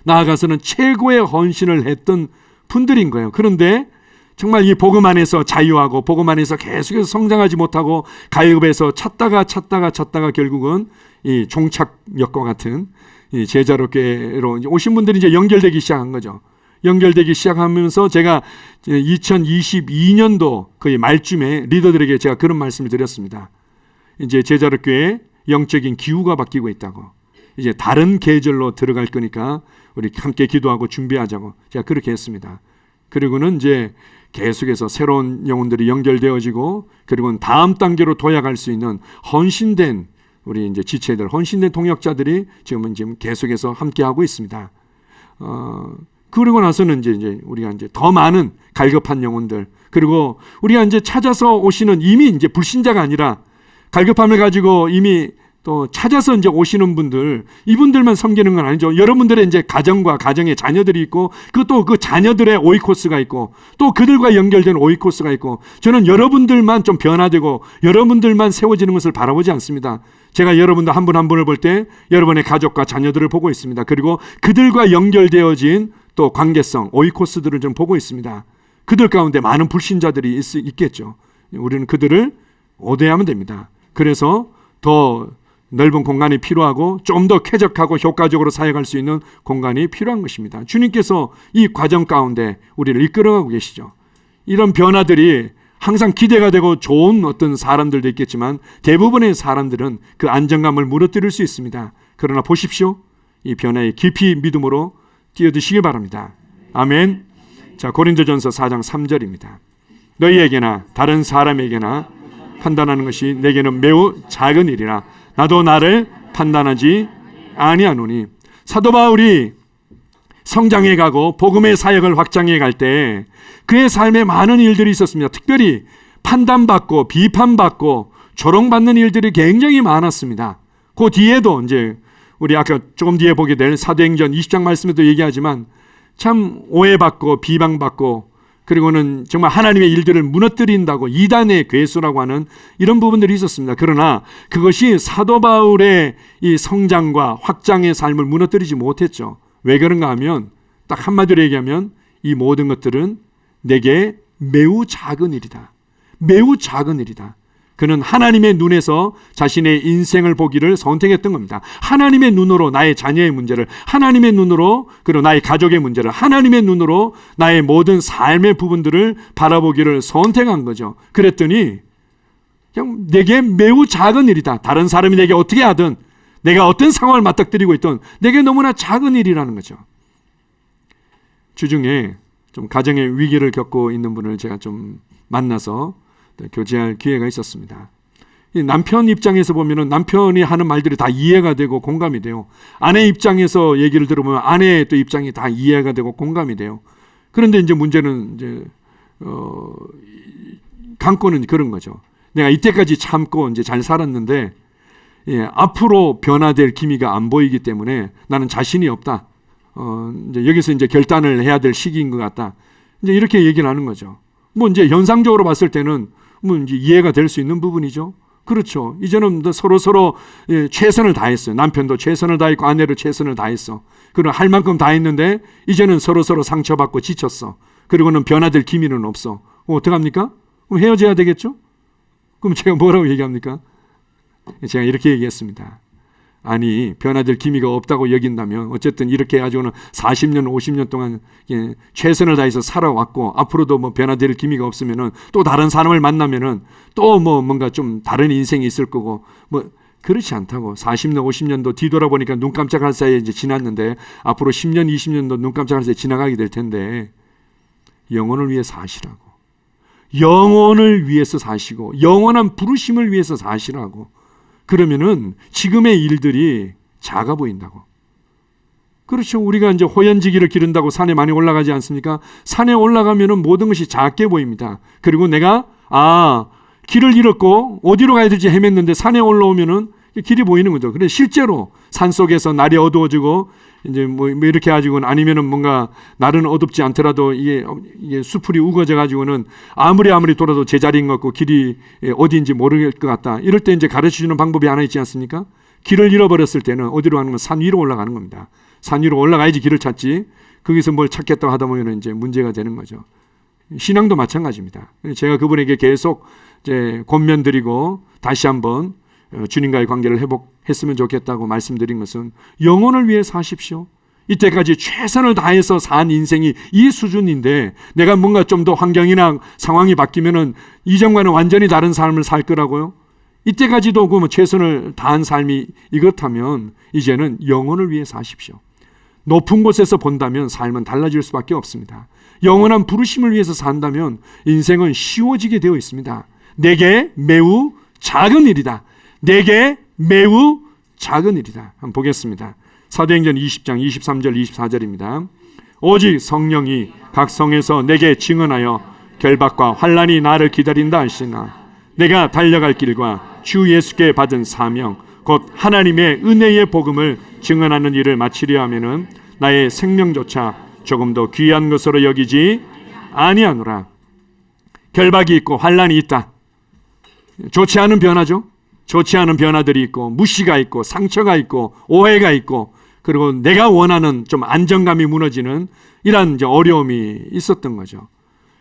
Speaker 1: 나아가서는 최고의 헌신을 했던 분들인 거예요. 그런데 정말 이 복음 안에서 자유하고 복음 안에서 계속해서 성장하지 못하고 갈급해서 찾다가 결국은 이 종착역과 같은 이 제자롭게로 오신 분들이 이제 연결되기 시작한 거죠. 연결되기 시작하면서 제가 2022년도 거의 말쯤에 리더들에게 제가 그런 말씀을 드렸습니다. 이제 제자롭교회 영적인 기후가 바뀌고 있다고. 이제 다른 계절로 들어갈 거니까 우리 함께 기도하고 준비하자고 제가 그렇게 했습니다. 그리고는 이제 계속해서 새로운 영혼들이 연결되어지고, 그리고는 다음 단계로 도약할 수 있는 헌신된 우리 이제 지체들, 헌신된 동역자들이 지금은 계속해서 함께하고 있습니다. 그러고 나서는 이제 우리가 이제 더 많은 갈급한 영혼들, 그리고 우리가 이제 찾아서 오시는 이미 이제 불신자가 아니라 갈급함을 가지고 이미 또 찾아서 이제 오시는 분들, 이분들만 섬기는 건 아니죠. 여러분들의 이제 가정과 가정의 자녀들이 있고, 그 자녀들의 오이코스가 있고, 또 그들과 연결된 오이코스가 있고, 저는 여러분들만 좀 변화되고 여러분들만 세워지는 것을 바라보지 않습니다. 제가 여러분들 한 분 한 분을 볼 때 여러분의 가족과 자녀들을 보고 있습니다. 그리고 그들과 연결되어진 또 관계성, 오이코스들을 좀 보고 있습니다. 그들 가운데 많은 불신자들이 있겠죠. 우리는 그들을 오대하면 됩니다. 그래서 더 넓은 공간이 필요하고 좀 더 쾌적하고 효과적으로 사역할 수 있는 공간이 필요한 것입니다. 주님께서 이 과정 가운데 우리를 이끌어가고 계시죠. 이런 변화들이 항상 기대가 되고 좋은 어떤 사람들도 있겠지만 대부분의 사람들은 그 안정감을 무너뜨릴 수 있습니다. 그러나 보십시오. 이 변화에 깊이 믿음으로 뛰어드시기 바랍니다. 아멘. 자, 고린도전서 4장 3절입니다. 너희에게나 다른 사람에게나 판단하는 것이 내게는 매우 작은 일이라 나도 나를 판단하지 아니하노니. 사도 바울이 성장해 가고 복음의 사역을 확장해 갈 때 그의 삶에 많은 일들이 있었습니다. 특별히 판단받고 비판받고 조롱받는 일들이 굉장히 많았습니다. 그 뒤에도 이제 우리 아까 조금 뒤에 보게 될 사도행전 20장 말씀에도 얘기하지만 참 오해받고 비방받고, 그리고는 정말 하나님의 일들을 무너뜨린다고 이단의 괴수라고 하는 이런 부분들이 있었습니다. 그러나 그것이 사도 바울의 이 성장과 확장의 삶을 무너뜨리지 못했죠. 왜 그런가 하면 딱 한마디로 얘기하면 이 모든 것들은 내게 매우 작은 일이다. 매우 작은 일이다. 그는 하나님의 눈에서 자신의 인생을 보기를 선택했던 겁니다. 하나님의 눈으로 나의 자녀의 문제를, 하나님의 눈으로 그리고 나의 가족의 문제를, 하나님의 눈으로 나의 모든 삶의 부분들을 바라보기를 선택한 거죠. 그랬더니 그냥 내게 매우 작은 일이다. 다른 사람이 내게 어떻게 하든, 내가 어떤 상황을 맞닥뜨리고 있든 내게 너무나 작은 일이라는 거죠. 주중에 좀 가정의 위기를 겪고 있는 분을 제가 좀 만나서 교제할 기회가 있었습니다. 남편 입장에서 보면은 남편이 하는 말들이 다 이해가 되고 공감이 돼요. 아내 입장에서 얘기를 들어보면 아내의 또 입장이 다 이해가 되고 공감이 돼요. 그런데 이제 문제는 이제 감고는 그런 거죠. 내가 이때까지 참고 이제 잘 살았는데 앞으로 변화될 기미가 안 보이기 때문에 나는 자신이 없다. 이제 여기서 이제 결단을 해야 될 시기인 것 같다. 이제 이렇게 얘기를 하는 거죠. 뭐 이제 현상적으로 봤을 때는 뭐 이제 이해가 될 수 있는 부분이죠. 그렇죠. 이제는 서로 최선을 다했어요. 남편도 최선을 다했고 아내도 최선을 다했어. 그리고 할 만큼 다 했는데 이제는 서로 상처받고 지쳤어. 그리고는 변화될 기미는 없어. 어떡합니까? 그럼 헤어져야 되겠죠? 그럼 제가 뭐라고 얘기합니까? 제가 이렇게 얘기했습니다. 아니, 변화될 기미가 없다고 여긴다면 어쨌든 이렇게 해가지고는 40년, 50년 동안 최선을 다해서 살아왔고 앞으로도 뭐 변화될 기미가 없으면은 또 다른 사람을 만나면은 또 뭐 뭔가 좀 다른 인생이 있을 거고, 뭐 그렇지 않다고. 40년, 50년도 뒤돌아보니까 눈 깜짝할 사이에 이제 지났는데 앞으로 10년, 20년도 눈 깜짝할 사이에 지나가게 될 텐데 영혼을 위해 사시라고. 영혼을 위해서 사시고 영원한 부르심을 위해서 사시라고. 그러면은 지금의 일들이 작아 보인다고. 그렇죠. 우리가 이제 호연지기를 기른다고 산에 많이 올라가지 않습니까? 산에 올라가면은 모든 것이 작게 보입니다. 그리고 내가 길을 잃었고 어디로 가야 될지 헤맸는데 산에 올라오면은 길이 보이는 거죠. 근데 실제로 산 속에서 날이 어두워지고 이제 뭐 이렇게 가지고는 아니면은 뭔가 날은 어둡지 않더라도 이게 수풀이 우거져 가지고는 아무리 돌아도 제자리인 것 같고 길이 어디인지 모를 것 같다. 이럴 때 이제 가르쳐 주는 방법이 하나 있지 않습니까? 길을 잃어버렸을 때는 어디로 가는 건 산 위로 올라가는 겁니다. 산 위로 올라가야지 길을 찾지. 거기서 뭘 찾겠다고 하다 보면 이제 문제가 되는 거죠. 신앙도 마찬가지입니다. 제가 그분에게 계속 이제 권면드리고 다시 한번 주님과의 관계를 회복했으면 좋겠다고 말씀드린 것은 영혼을 위해 사십시오. 이때까지 최선을 다해서 산 인생이 이 수준인데 내가 뭔가 좀 더 환경이나 상황이 바뀌면은 이전과는 완전히 다른 삶을 살 거라고요. 이때까지도 그 최선을 다한 삶이 이렇다면 이제는 영혼을 위해 사십시오. 높은 곳에서 본다면 삶은 달라질 수밖에 없습니다. 영원한 부르심을 위해서 산다면 인생은 쉬워지게 되어 있습니다. 내게 매우 작은 일이다. 내게 매우 작은 일이다. 한번 보겠습니다. 사도행전 20장 23절 24절입니다. 오직 성령이 각 성에서 내게 증언하여 결박과 환난이 나를 기다린다 하시나 내가 달려갈 길과 주 예수께 받은 사명 곧 하나님의 은혜의 복음을 증언하는 일을 마치려 하면은 나의 생명조차 조금 더 귀한 것으로 여기지 아니하노라. 결박이 있고 환난이 있다. 좋지 않은 변화죠. 좋지 않은 변화들이 있고 무시가 있고 상처가 있고 오해가 있고 그리고 내가 원하는 좀 안정감이 무너지는 이러한 이제 어려움이 있었던 거죠.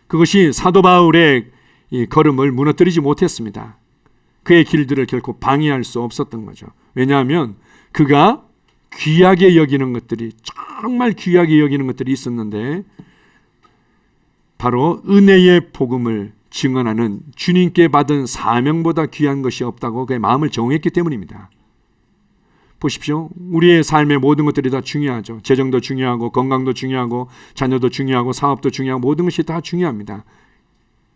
Speaker 1: 그것이 사도 바울의 이 걸음을 무너뜨리지 못했습니다. 그의 길들을 결코 방해할 수 없었던 거죠. 왜냐하면 그가 귀하게 여기는 것들이 정말 귀하게 여기는 것들이 있었는데 바로 은혜의 복음을 증언하는 주님께 받은 사명보다 귀한 것이 없다고 그의 마음을 정했기 때문입니다. 보십시오. 우리의 삶의 모든 것들이 다 중요하죠. 재정도 중요하고 건강도 중요하고 자녀도 중요하고 사업도 중요하고 모든 것이 다 중요합니다.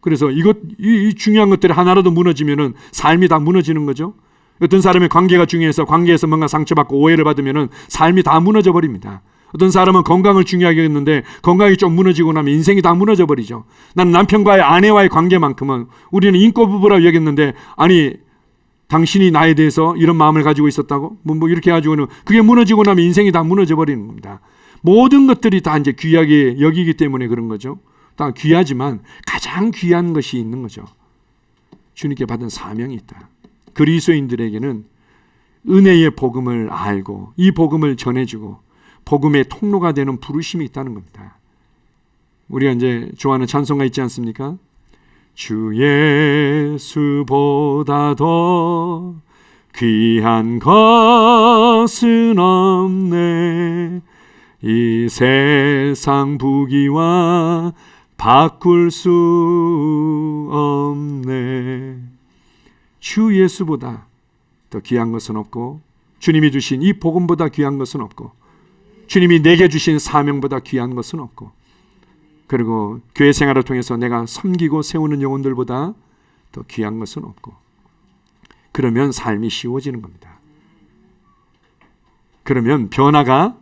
Speaker 1: 그래서 이 중요한 것들이 하나라도 무너지면은 삶이 다 무너지는 거죠. 어떤 사람의 관계가 중요해서 관계에서 뭔가 상처받고 오해를 받으면은 삶이 다 무너져 버립니다. 어떤 사람은 건강을 중요하게 했는데 건강이 좀 무너지고 나면 인생이 다 무너져 버리죠. 난 남편과의 아내와의 관계만큼은 우리는 인꼬부부라고 여겼는데 아니 당신이 나에 대해서 이런 마음을 가지고 있었다고? 뭐 이렇게 해가지고는 그게 무너지고 나면 인생이 다 무너져 버리는 겁니다. 모든 것들이 다 이제 귀하게 여기기 때문에 그런 거죠. 다 귀하지만 가장 귀한 것이 있는 거죠. 주님께 받은 사명이 있다. 그리스도인들에게는 은혜의 복음을 알고 이 복음을 전해주고 복음의 통로가 되는 부르심이 있다는 겁니다. 우리가 이제 좋아하는 찬송가 있지 않습니까? 주 예수보다 더 귀한 것은 없네. 이 세상 부귀와 바꿀 수 없네. 주 예수보다 더 귀한 것은 없고 주님이 주신 이 복음보다 귀한 것은 없고 주님이 내게 주신 사명보다 귀한 것은 없고 그리고 교회 생활을 통해서 내가 섬기고 세우는 영혼들보다 더 귀한 것은 없고 그러면 삶이 쉬워지는 겁니다. 그러면 변화가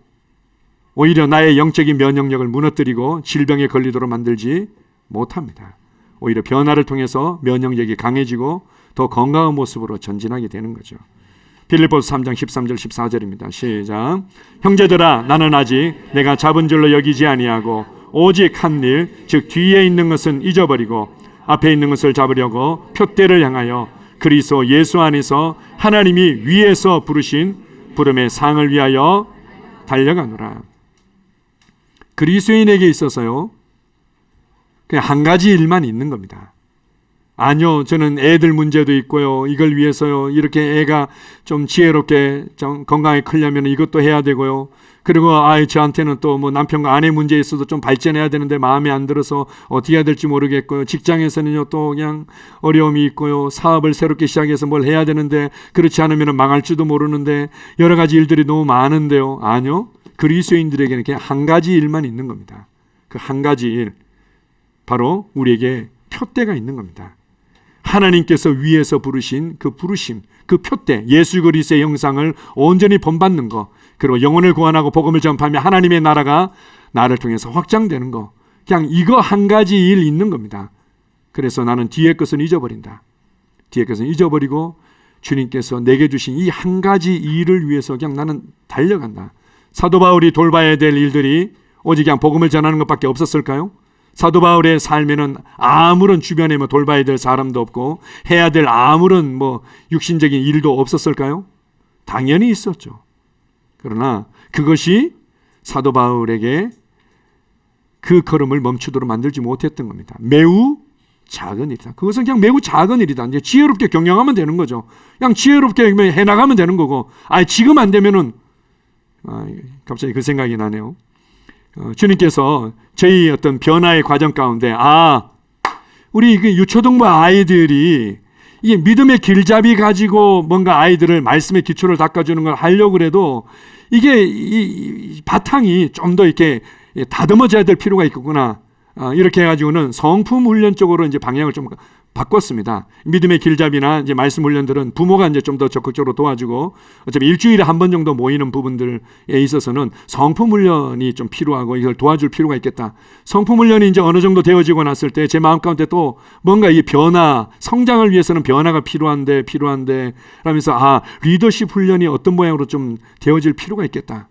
Speaker 1: 오히려 나의 영적인 면역력을 무너뜨리고 질병에 걸리도록 만들지 못합니다. 오히려 변화를 통해서 면역력이 강해지고 더 건강한 모습으로 전진하게 되는 거죠. 빌립보서 3장 13절 14절입니다. 시작. 형제들아 나는 아직 내가 잡은 줄로 여기지 아니하고 오직 한 일 즉 뒤에 있는 것은 잊어버리고 앞에 있는 것을 잡으려고 표대를 향하여 그리스도 예수 안에서 하나님이 위에서 부르신 부름의 상을 위하여 달려가노라. 그리스도인에게 있어서요 그냥 한 가지 일만 있는 겁니다. 아니요, 저는 애들 문제도 있고요. 이걸 위해서요. 이렇게 애가 좀 지혜롭게 좀 건강하게 크려면 이것도 해야 되고요. 그리고 저한테는 또 뭐 남편과 아내 문제에 있어도 좀 발전해야 되는데 마음에 안 들어서 어떻게 해야 될지 모르겠고요. 직장에서는요 또 그냥 어려움이 있고요. 사업을 새롭게 시작해서 뭘 해야 되는데 그렇지 않으면 망할지도 모르는데 여러 가지 일들이 너무 많은데요. 아니요, 그리스도인들에게는 그냥 한 가지 일만 있는 겁니다. 그 한 가지 일, 바로 우리에게 표대가 있는 겁니다. 하나님께서 위에서 부르신 그 부르심, 그 표대, 예수 그리스도의 형상을 온전히 본받는 것, 그리고 영혼을 구원하고 복음을 전파하며 하나님의 나라가 나를 통해서 확장되는 것, 그냥 이거 한 가지 일 있는 겁니다. 그래서 나는 뒤의 것은 잊어버린다. 뒤의 것은 잊어버리고 주님께서 내게 주신 이 한 가지 일을 위해서 그냥 나는 달려간다. 사도 바울이 돌봐야 될 일들이 오직 그냥 복음을 전하는 것밖에 없었을까요? 사도 바울의 삶에는 아무런 주변에 돌봐야 될 사람도 없고 해야 될 아무런 육신적인 일도 없었을까요? 당연히 있었죠. 그러나 그것이 사도 바울에게 그 걸음을 멈추도록 만들지 못했던 겁니다. 매우 작은 일이다. 그것은 그냥 매우 작은 일이다. 이제 지혜롭게 경영하면 되는 거죠. 그냥 지혜롭게 해나가면 되는 거고, 지금 안 되면은 갑자기 그 생각이 나네요. 주님께서 저희 어떤 변화의 과정 가운데 우리 그 유초등부 아이들이 이게 믿음의 길잡이 가지고 뭔가 아이들을 말씀의 기초를 닦아주는 걸 하려고 그래도 이게 이 바탕이 좀 더 이렇게 다듬어져야 될 필요가 있겠구나. 이렇게 해가지고는 성품 훈련 쪽으로 이제 방향을 좀 바꿨습니다. 믿음의 길잡이나 이제 말씀 훈련들은 부모가 이제 좀 더 적극적으로 도와주고, 어차피 일주일에 한 번 정도 모이는 부분들에 있어서는 성품 훈련이 좀 필요하고 이걸 도와줄 필요가 있겠다. 성품 훈련이 이제 어느 정도 되어지고 났을 때 제 마음 가운데 또 뭔가 이 변화, 성장을 위해서는 변화가 필요한데 라면서 리더십 훈련이 어떤 모양으로 좀 되어질 필요가 있겠다.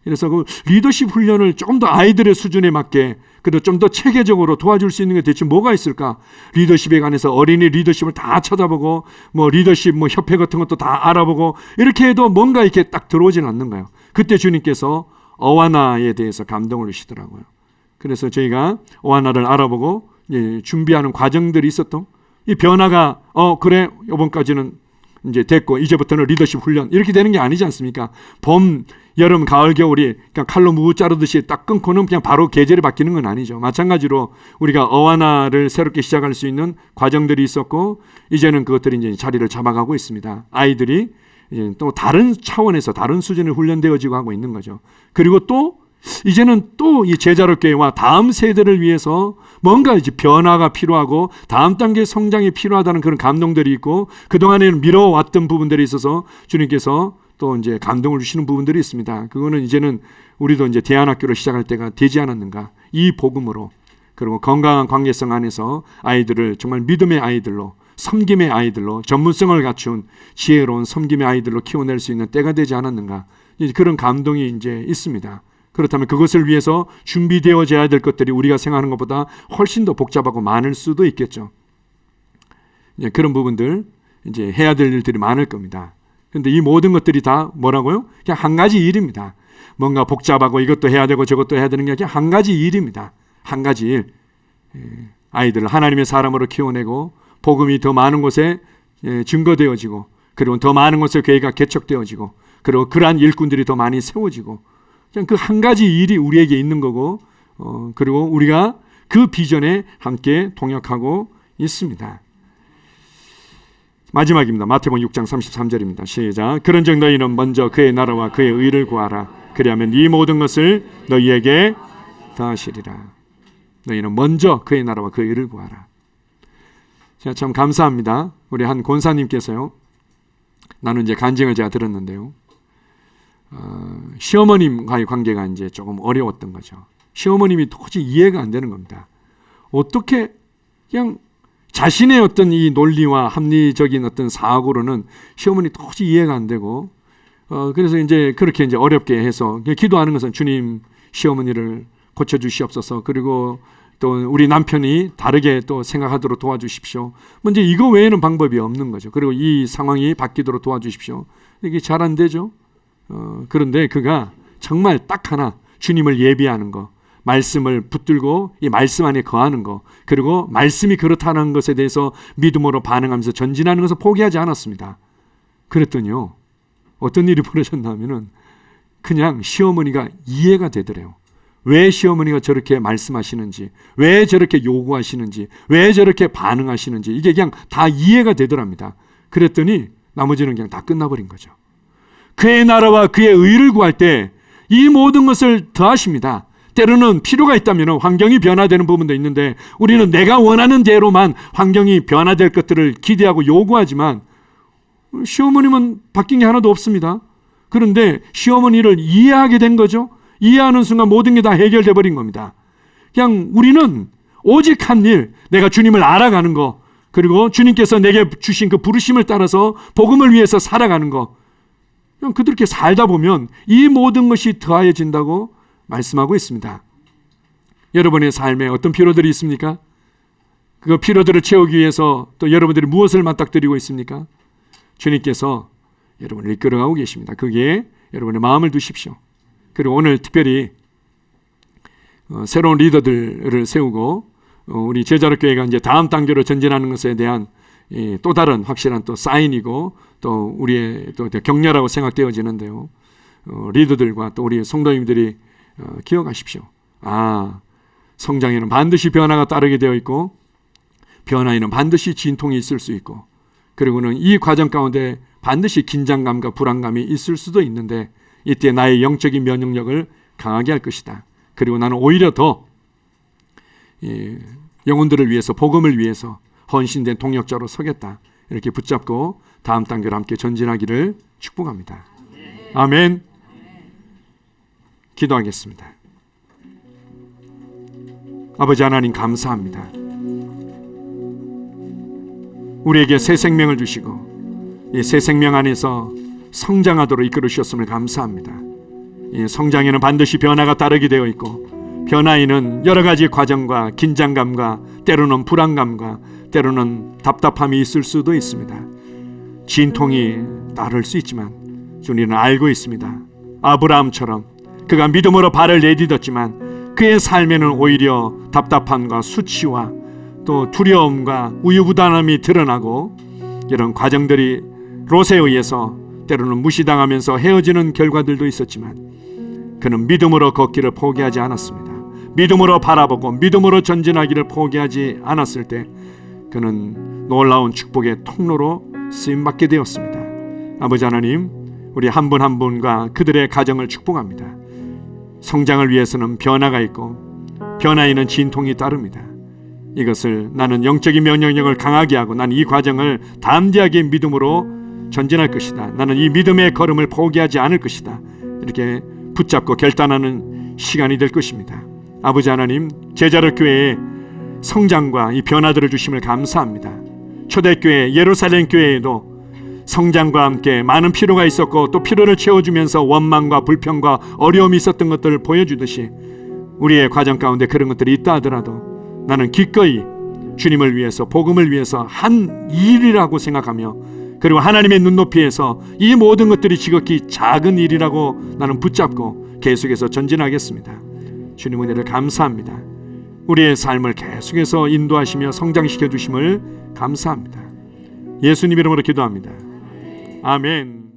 Speaker 1: 그래서 그 리더십 훈련을 좀 더 아이들의 수준에 맞게, 그리고 좀 더 체계적으로 도와줄 수 있는 게 대체 뭐가 있을까? 리더십에 관해서 어린이 리더십을 다 쳐다보고, 리더십 협회 같은 것도 다 알아보고, 이렇게 해도 뭔가 이렇게 딱 들어오지는 않는 거예요. 그때 주님께서 어와나에 대해서 감동을 주시더라고요. 그래서 저희가 어와나를 알아보고 준비하는 과정들이 있었던, 이 변화가 그래 이번까지는 이제 됐고 이제부터는 리더십 훈련 이렇게 되는 게 아니지 않습니까? 봄, 여름, 가을, 겨울이 그냥 칼로 무 자르듯이 딱 끊고는 그냥 바로 계절이 바뀌는 건 아니죠. 마찬가지로 우리가 어와나를 새롭게 시작할 수 있는 과정들이 있었고, 이제는 그것들이 이제 자리를 잡아가고 있습니다. 아이들이 이제 또 다른 차원에서 다른 수준의 훈련되어지고 하고 있는 거죠. 그리고 또 이제는 또 이 제자로 교회와 다음 세대를 위해서 뭔가 이제 변화가 필요하고 다음 단계 성장이 필요하다는 그런 감동들이 있고, 그동안에는 미뤄왔던 부분들이 있어서 주님께서 또 이제 감동을 주시는 부분들이 있습니다. 그거는 이제는 우리도 이제 대안학교를 시작할 때가 되지 않았는가. 이 복음으로, 그리고 건강한 관계성 안에서 아이들을 정말 믿음의 아이들로, 섬김의 아이들로, 전문성을 갖춘 지혜로운 섬김의 아이들로 키워낼 수 있는 때가 되지 않았는가. 그런 감동이 이제 있습니다. 그렇다면 그것을 위해서 준비되어져야 될 것들이 우리가 생각하는 것보다 훨씬 더 복잡하고 많을 수도 있겠죠. 그런 부분들 이제 해야 될 일들이 많을 겁니다. 그런데 이 모든 것들이 다 뭐라고요? 그냥 한 가지 일입니다. 뭔가 복잡하고 이것도 해야 되고 저것도 해야 되는 게 그냥 한 가지 일입니다. 한 가지 일. 아이들을 하나님의 사람으로 키워내고 복음이 더 많은 곳에 증거되어지고, 그리고 더 많은 곳에 교회가 개척되어지고, 그리고 그러한 일꾼들이 더 많이 세워지고, 그냥 그 한 가지 일이 우리에게 있는 거고, 그리고 우리가 그 비전에 함께 동역하고 있습니다. 마지막입니다. 마태복음 6장 33절입니다. 시작. 그런즉 너희는 먼저 그의 나라와 그의 의를 구하라. 그리하면 이 모든 것을 너희에게 더하시리라. 너희는 먼저 그의 나라와 그의 의를 구하라. 제가 참 감사합니다. 우리 한 권사님께서요, 나는 이제 간증을 제가 들었는데요, 시어머님과의 관계가 이제 조금 어려웠던 거죠. 시어머님이 도저히 이해가 안 되는 겁니다. 어떻게 그냥 자신의 어떤 이 논리와 합리적인 어떤 사고로는 시어머니 도저히 이해가 안 되고, 그래서 이제 그렇게 이제 어렵게 해서 기도하는 것은 주님 시어머니를 고쳐주시옵소서. 그리고 또 우리 남편이 다르게 또 생각하도록 도와주십시오. 먼저 이거 외에는 방법이 없는 거죠. 그리고 이 상황이 바뀌도록 도와주십시오. 이게 잘 안 되죠. 그런데 그가 정말 딱 하나, 주님을 예비하는 거, 말씀을 붙들고 이 말씀 안에 거하는 거, 그리고 말씀이 그렇다는 것에 대해서 믿음으로 반응하면서 전진하는 것을 포기하지 않았습니다. 그랬더니요, 어떤 일이 벌어졌나 하면은 그냥 시어머니가 이해가 되더래요. 왜 시어머니가 저렇게 말씀하시는지, 왜 저렇게 요구하시는지, 왜 저렇게 반응하시는지, 이게 그냥 다 이해가 되더랍니다. 그랬더니 나머지는 그냥 다 끝나버린 거죠. 그의 나라와 그의 의를 구할 때 이 모든 것을 더하십니다. 때로는 필요가 있다면 환경이 변화되는 부분도 있는데, 우리는 내가 원하는 대로만 환경이 변화될 것들을 기대하고 요구하지만 시어머님은 바뀐 게 하나도 없습니다. 그런데 시어머니를 이해하게 된 거죠. 이해하는 순간 모든 게 다 해결돼 버린 겁니다. 그냥 우리는 오직 한 일, 내가 주님을 알아가는 거, 그리고 주님께서 내게 주신 그 부르심을 따라서 복음을 위해서 살아가는 거, 그냥 그렇게 살다 보면 이 모든 것이 더하여진다고 말씀하고 있습니다. 여러분의 삶에 어떤 필요들이 있습니까? 그 필요들을 채우기 위해서 또 여러분들이 무엇을 맞닥뜨리고 있습니까? 주님께서 여러분을 이끌어가고 계십니다. 거기에 여러분의 마음을 두십시오. 그리고 오늘 특별히 새로운 리더들을 세우고 우리 제자로 교회가 이제 다음 단계로 전진하는 것에 대한 또 다른 확실한 또 사인이고, 또 우리의 또 격려라고 생각되어지는데요. 리더들과 또 우리 성도님들이 기억하십시오. 성장에는 반드시 변화가 따르게 되어 있고, 변화에는 반드시 진통이 있을 수 있고, 그리고는 이 과정 가운데 반드시 긴장감과 불안감이 있을 수도 있는데, 이때 나의 영적인 면역력을 강하게 할 것이다. 그리고 나는 오히려 더 영혼들을 위해서, 복음을 위해서 헌신된 동역자로 서겠다. 이렇게 붙잡고 다음 단계로 함께 전진하기를 축복합니다. 아멘. 기도하겠습니다. 아버지 하나님 감사합니다. 우리에게 새 생명을 주시고 이 새 생명 안에서 성장하도록 이끌어 주셨음을 감사합니다. 이 성장에는 반드시 변화가 따르게 되어 있고 변화에는 여러 가지 과정과 긴장감과 때로는 불안감과 때로는 답답함이 있을 수도 있습니다. 진통이 따를 수 있지만 주님은 알고 있습니다. 아브라함처럼 그가 믿음으로 발을 내딛었지만 그의 삶에는 오히려 답답함과 수치와 또 두려움과 우유부단함이 드러나고 이런 과정들이 롯에 의해서 때로는 무시당하면서 헤어지는 결과들도 있었지만 그는 믿음으로 걷기를 포기하지 않았습니다. 믿음으로 바라보고 믿음으로 전진하기를 포기하지 않았을 때 그는 놀라운 축복의 통로로 쓰임받게 되었습니다. 아버지 하나님, 우리 한 분 한 분과 그들의 가정을 축복합니다. 성장을 위해서는 변화가 있고 변화에는 진통이 따릅니다. 이것을 나는 영적인 면역력을 강하게 하고 나는 이 과정을 담대하게 믿음으로 전진할 것이다. 나는 이 믿음의 걸음을 포기하지 않을 것이다. 이렇게 붙잡고 결단하는 시간이 될 것입니다. 아버지 하나님, 제자력 교회에 성장과 이 변화들을 주심을 감사합니다. 초대교회 예루살렘 교회에도 성장과 함께 많은 필요가 있었고 또 필요를 채워주면서 원망과 불평과 어려움이 있었던 것들을 보여주듯이 우리의 과정 가운데 그런 것들이 있다 하더라도 나는 기꺼이 주님을 위해서 복음을 위해서 한 일이라고 생각하며 그리고 하나님의 눈높이에서 이 모든 것들이 지극히 작은 일이라고 나는 붙잡고 계속해서 전진하겠습니다. 주님 은혜를 감사합니다. 우리의 삶을 계속해서 인도하시며 성장시켜 주심을 감사합니다. 예수님 이름으로 기도합니다. 아멘.